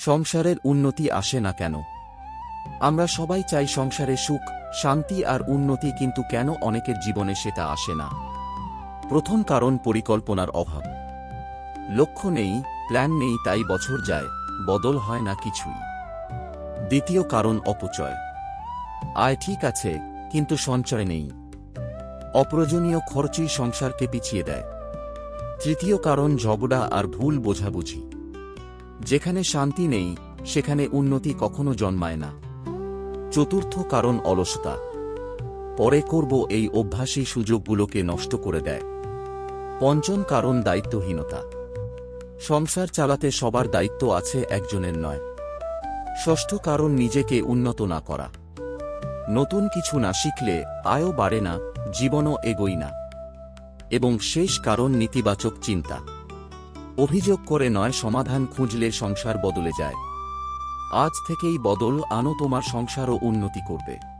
সংসারের উন্নতি আসে না কেন? আমরা সবাই চাই সংসারে সুখ, শান্তি আর উন্নতি, কিন্তু কেন অনেকের জীবনে সেটা আসে না? প্রথম কারণ পরিকল্পনার অভাব। লক্ষ্য নেই, প্ল্যান নেই, তাই বছর যায়, বদল হয় না কিছুই। দ্বিতীয় কারণ অপচয়। আয় ঠিক আছে, কিন্তু সঞ্চয় নেই। অপ্রয়োজনীয় খরচই সংসারকে পিছিয়ে দেয়। তৃতীয় কারণ ঝগড়া আর ভুল বোঝাবুঝি। যেখানে শান্তি নেই, সেখানে উন্নতি কখনো জন্মায় না। চতুর্থ কারণ অলসতা। পরে করব এই অভ্যাসই সুযোগগুলোকে নষ্ট করে দেয়। পঞ্চম কারণ দায়িত্বহীনতা। সংসার চালাতে সবার দায়িত্ব আছে, একজনের নয়। ষষ্ঠ কারণ নিজেকে উন্নত না করা। নতুন কিছু না শিখলে আয়ও বাড়ে না, জীবনও এগোয় না। এবং শেষ কারণ নেতিবাচক চিন্তা। অভিযোগ করে নয়, সমাধান খুঁজলে সংসার বদলে যায়। আজ থেকেই বদল আনো, তোমার সংসারও উন্নতি করবে।